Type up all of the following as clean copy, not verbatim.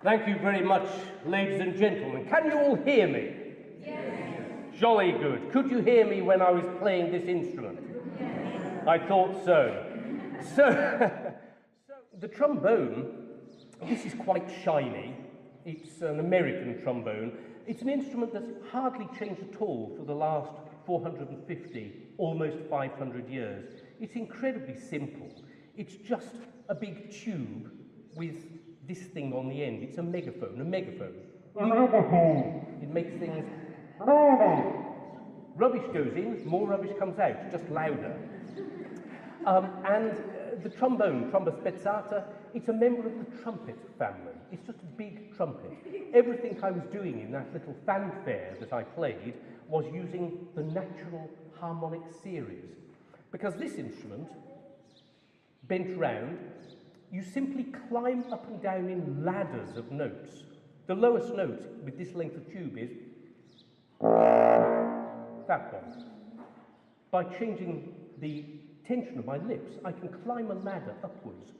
Thank you very much, ladies and gentlemen. Can you all hear me? Yes. Jolly good. Could you hear me when I was playing this instrument? Yes. I thought so. So the trombone, this is quite shiny. It's an American trombone. It's an instrument that's hardly changed at all for the last 450, almost 500 years. It's incredibly simple. It's just a big tube with this thing on the end. It's a megaphone, a megaphone. It makes things... Rubbish goes in, more rubbish comes out, just louder. And the trombone, tromba spezzata, it's a member of the trumpet family. It's just a big trumpet. Everything I was doing in that little fanfare that I played was using the natural harmonic series. Because this instrument, bent round, you simply climb up and down in ladders of notes. The lowest note with this length of tube is that one. By changing the tension of my lips, I can climb a ladder upwards.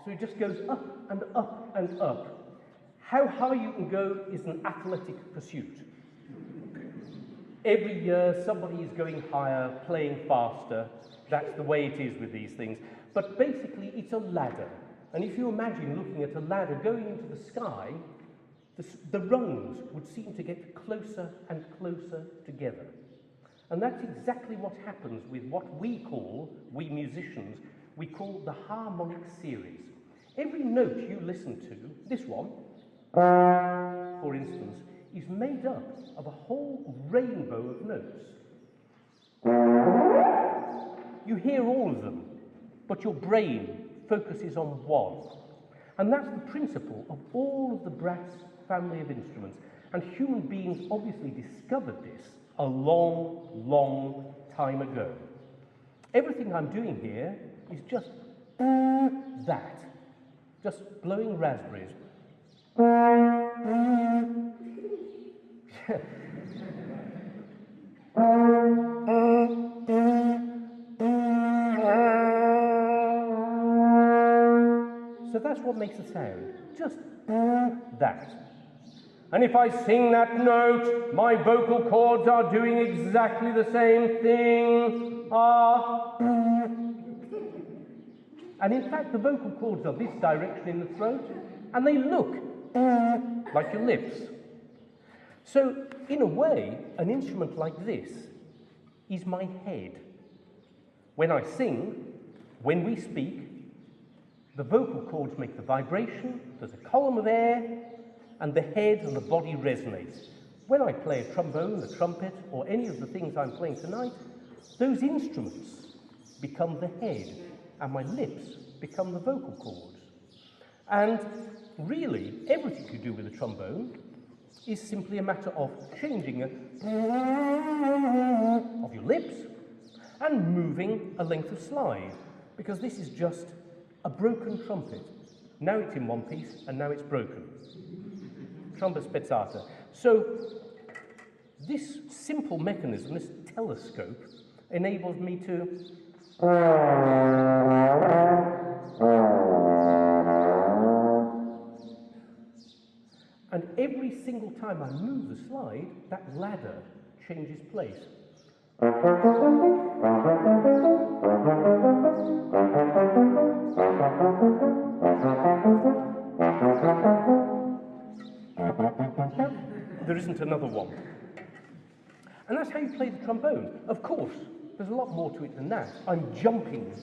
So it just goes up and up and up. How high you can go is an athletic pursuit. Every year, somebody is going higher, playing faster. That's the way it is with these things. But basically, it's a ladder. And if you imagine looking at a ladder going into the sky, the rungs would seem to get closer and closer together. And that's exactly what happens with what we musicians, we call the harmonic series. Every note you listen to, this one, for instance, is made up of a whole rainbow of notes. You hear all of them, but your brain focuses on one. And that's the principle of all of the brass family of instruments. And human beings obviously discovered this a long, long time ago. Everything I'm doing here is just that. Just blowing raspberries. So that's what makes a sound. Just that. And if I sing that note, my vocal cords are doing exactly the same thing. And in fact, the vocal cords are this direction in the throat, and they look like your lips. So, in a way, an instrument like this is my head. When I sing, when we speak, the vocal cords make the vibration, there's a column of air, and the head and the body resonate. When I play a trombone, a trumpet, or any of the things I'm playing tonight, those instruments become the head, and my lips become the vocal cords. And really, everything you do with a trombone is simply a matter of changing of your lips and moving a length of slide, because this is just a broken trumpet. Now it's in one piece, and now it's broken. Tromba spezzata. So this simple mechanism, this telescope, enables me to and every single time I move the slide, that ladder changes place. There isn't another one. And that's how you play the trombone. Of course, there's a lot more to it than that. I'm jumping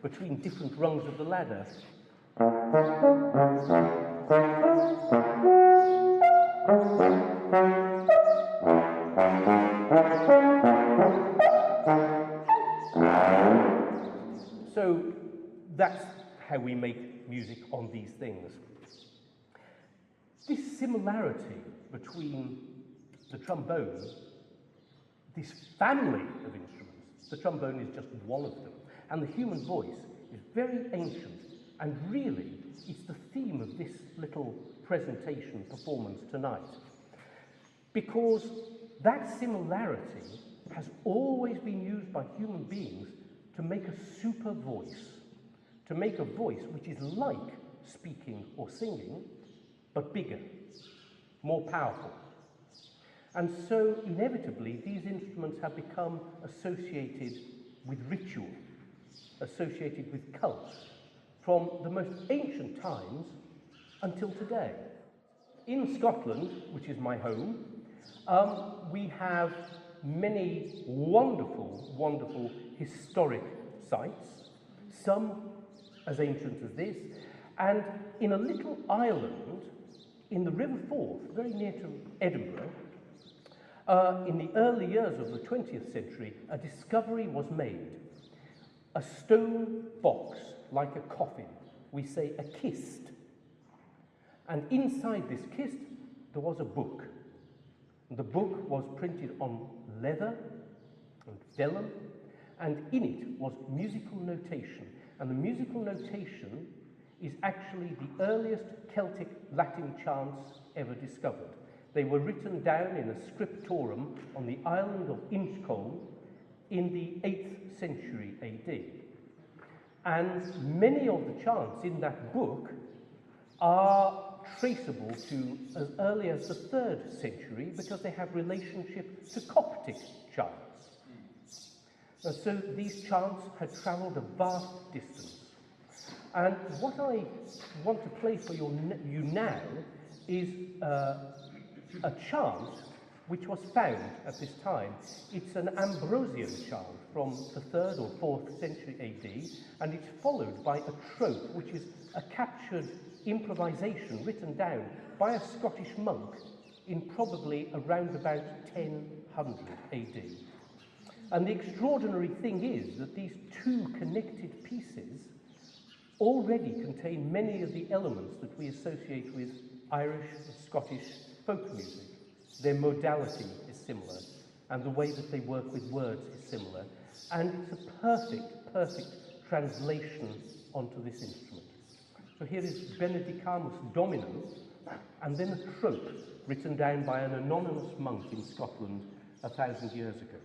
between different rungs of the ladder. So that's how we make music on these things. This similarity between the trombone, this family of instruments, the trombone is just one of them, and the human voice is very ancient, and really it's the theme of this little presentation performance tonight. Because that similarity has always been used by human beings to make a super voice, to make a voice which is like speaking or singing, but bigger, more powerful. And so, inevitably, these instruments have become associated with ritual, associated with cult, from the most ancient times until today. In Scotland, which is my home, we have many wonderful, wonderful historic sites, some as ancient as this, and in a little island in the River Forth, very near to Edinburgh, in the early years of the 20th century, a discovery was made. A stone box, like a coffin, we say a kist. And inside this kist, there was a book. The book was printed on leather and vellum, and in it was musical notation. And the musical notation is actually the earliest Celtic Latin chants ever discovered. They were written down in a scriptorum on the island of Inchcolm in the 8th century AD. And many of the chants in that book are traceable to as early as the 3rd century because they have relationship to Coptic chants. So these chants had travelled a vast distance. And what I want to play for you now is a chant which was found at this time. It's an Ambrosian chant from the 3rd or 4th century AD, and it's followed by a trope, which is a captured improvisation written down by a Scottish monk in probably around about 1000 AD. And the extraordinary thing is that these two connected pieces already contain many of the elements that we associate with Irish and Scottish folk music. Their modality is similar, and the way that they work with words is similar. And it's a perfect translation onto this instrument. So here is Benedicamus Dominum, and then a trope written down by an anonymous monk in Scotland 1,000 years ago.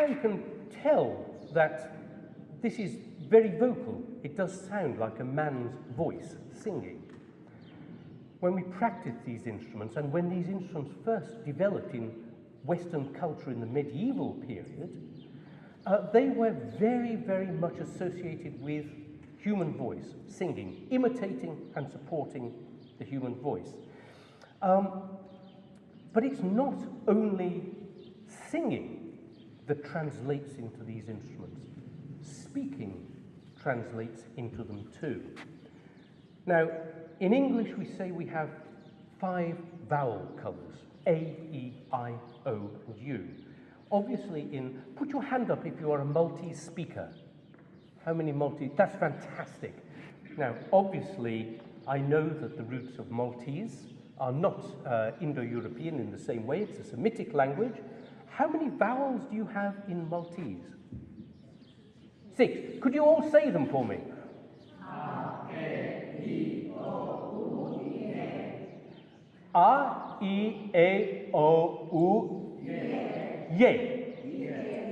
You can tell that this is very vocal. It does sound like a man's voice singing. When we practice these instruments, and when these instruments first developed in Western culture in the medieval period, they were very much associated with human voice, singing, imitating and supporting the human voice. But it's not only singing that translates into these instruments. Speaking translates into them too. Now, in English we say we have 5 vowel colours, A, E, I, O, and U. Obviously put your hand up if you are a Maltese speaker. How many Maltese? That's fantastic. Now, obviously, I know that the roots of Maltese are not Indo-European in the same way. It's a Semitic language. How many vowels do you have in Maltese? 6. Could you all say them for me? A, E, O, U, A, I, E, O, U, Ye.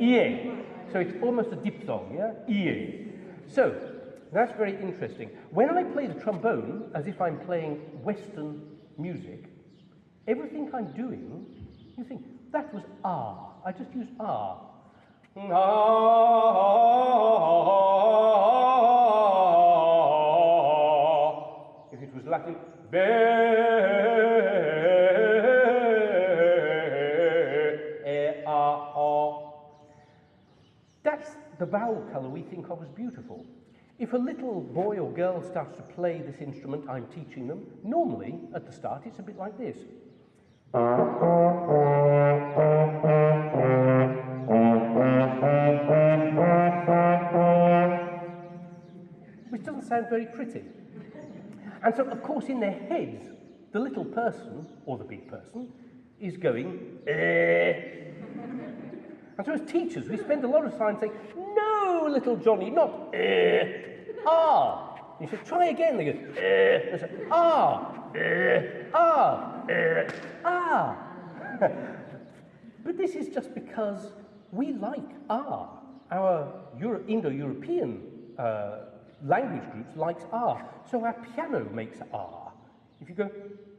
Ye. So it's almost a diphthong, yeah? Ye. So, that's very interesting. When I play the trombone, as if I'm playing Western music, everything I'm doing, you think, that was ah. I just used ah. If it was Latin, be, e, a, o. That's the vowel colour we think of as beautiful. If a little boy or girl starts to play this instrument I'm teaching them, normally, at the start, it's a bit like this. Which doesn't sound very pretty. And so, of course, in their heads, the little person, or the big person, is going, And so as teachers, we spend a lot of time saying, no, little Johnny, not ah. You should try again. They go, they say, ah. But this is just because we like ah. Our Indo-European language groups likes ah. So our piano makes ah. If you go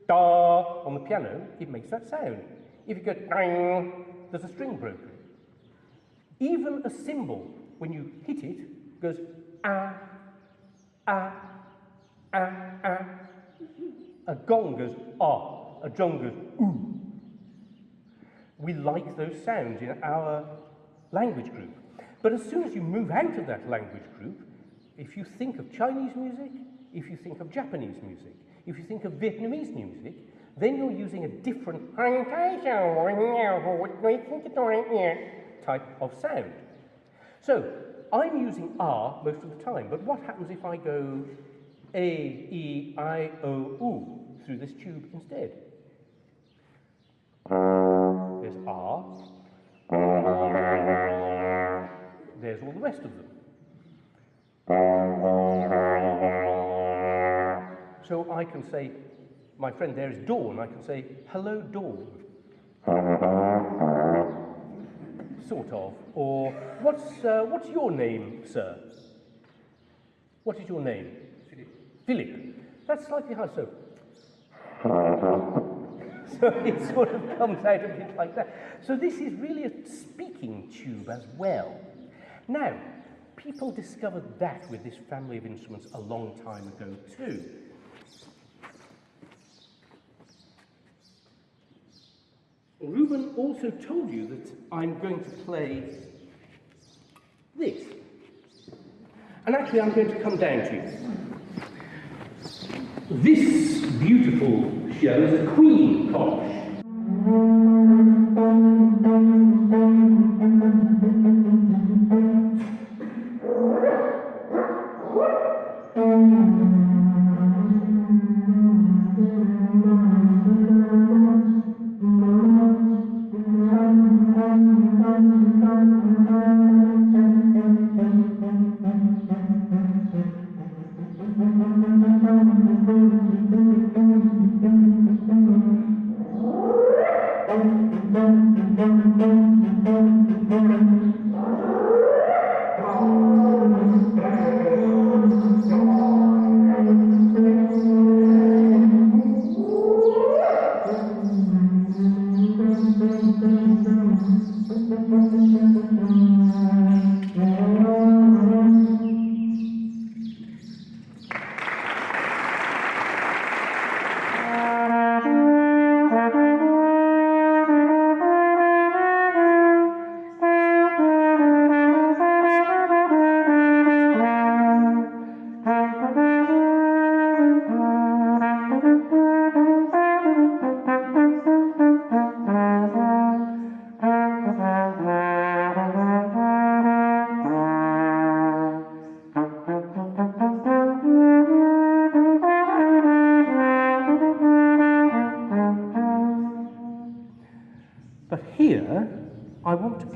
da on the piano, it makes that sound. If you go dang, there's a string broken. Even a cymbal, when you hit it, goes ah, ah, ah, ah. A gong goes ah, a drum goes ooh. We like those sounds in our language group. But as soon as you move out of that language group, if you think of Chinese music, if you think of Japanese music, if you think of Vietnamese music, then you're using a different type of sound. So, I'm using ah most of the time, but what happens if I go A, E, I, O, U through this tube instead? There's ah. There's all the rest of them. So I can say, my friend there is Dawn, I can say, hello Dawn. Sort of. Or, what's your name, sir? What is your name? Philip. Philip. That's slightly high, so. So it sort of comes out a bit like that. So this is really a speaking tube as well. Now, people discovered that with this family of instruments a long time ago too. Ruben also told you that I'm going to play this. And actually I'm going to come down to you. This beautiful shell is a queen conch.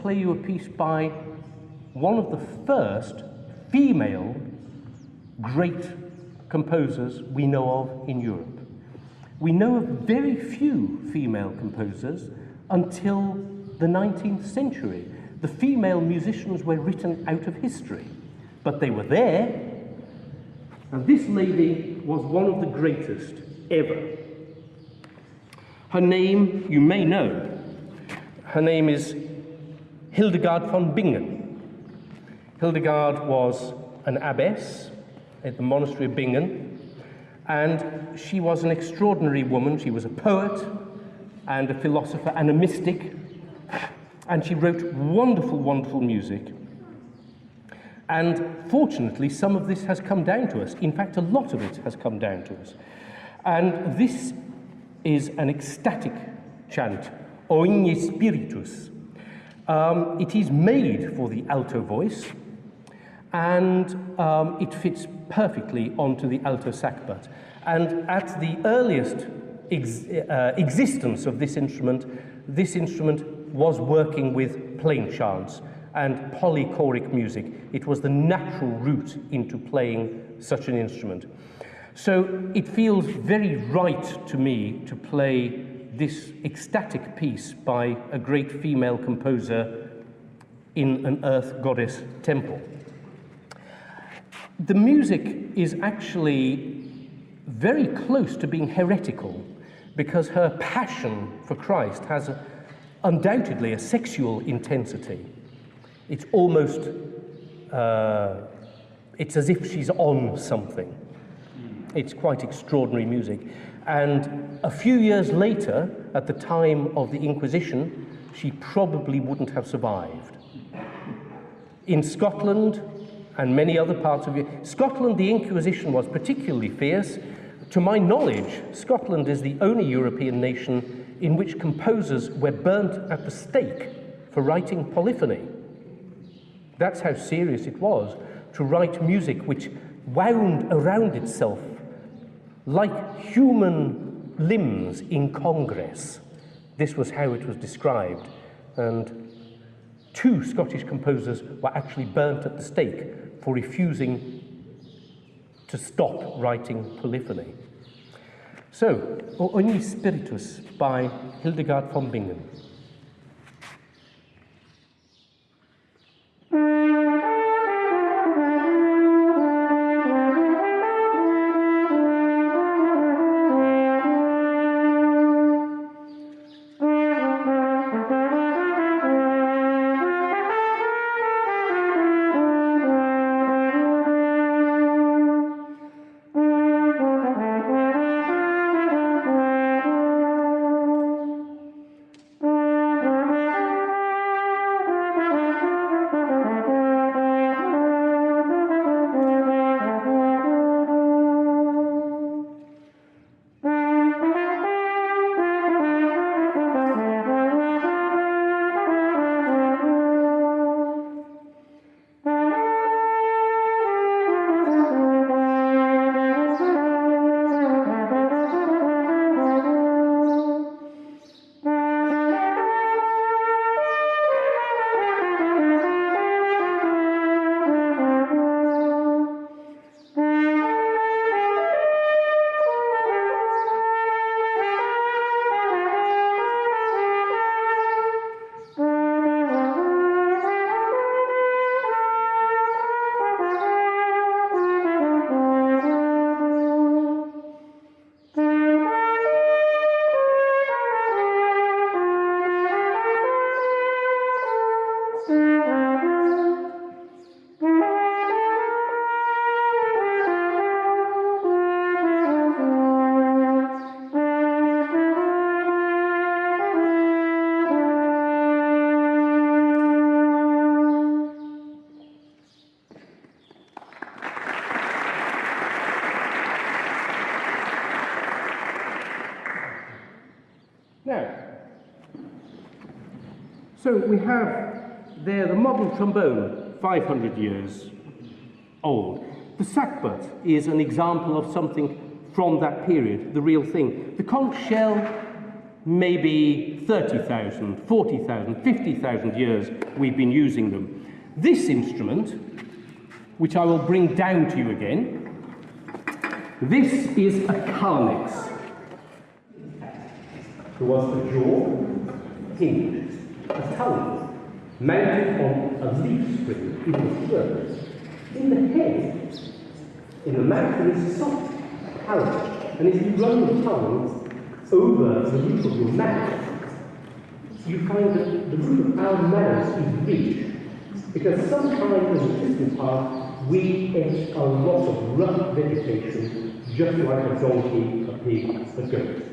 Play you a piece by one of the first female great composers we know of in Europe. We know of very few female composers until the 19th century. The female musicians were written out of history, but they were there, and this lady was one of the greatest ever. Her name, you may know, her name is Hildegard von Bingen. Hildegard was an abbess at the monastery of Bingen, and she was an extraordinary woman. She was a poet and a philosopher and a mystic, and she wrote wonderful, wonderful music. And fortunately, some of this has come down to us. In fact, a lot of it has come down to us. And this is an ecstatic chant, Ogni Spiritus. It is made for the alto voice, and it fits perfectly onto the alto sackbut. And at the earliest existence of this instrument was working with plain chants and polychoric music. It was the natural route into playing such an instrument. So it feels very right to me to play this ecstatic piece by a great female composer in an earth goddess temple. The music is actually very close to being heretical, because her passion for Christ has undoubtedly a sexual intensity. It's almost, it's as if she's on something. It's quite extraordinary music. And a few years later, at the time of the Inquisition, she probably wouldn't have survived. In Scotland and many other parts of Scotland, the Inquisition was particularly fierce. To my knowledge, Scotland is the only European nation in which composers were burnt at the stake for writing polyphony. That's how serious it was to write music which wound around itself like human limbs in congress. This was how it was described. And 2 Scottish composers were actually burnt at the stake for refusing to stop writing polyphony. So, O Ogni Spiritus by Hildegard von Bingen. So we have there the modern trombone, 500 years old. The sackbut is an example of something from that period, the real thing. The conch shell, maybe 30,000, 40,000, 50,000 years we've been using them. This instrument, which I will bring down to you again, this is a carnyx. There was a jaw, hinged, a tongue, mounted on a leaf spring in the throat. In the head, in the mouth, there is a soft palate, and if you run the tongue over the roof of your mouth, you find that the roof of our mouth is rich, because sometimes in the distant part, we ate a lot of rough vegetation, just like a donkey, a pig, a goat.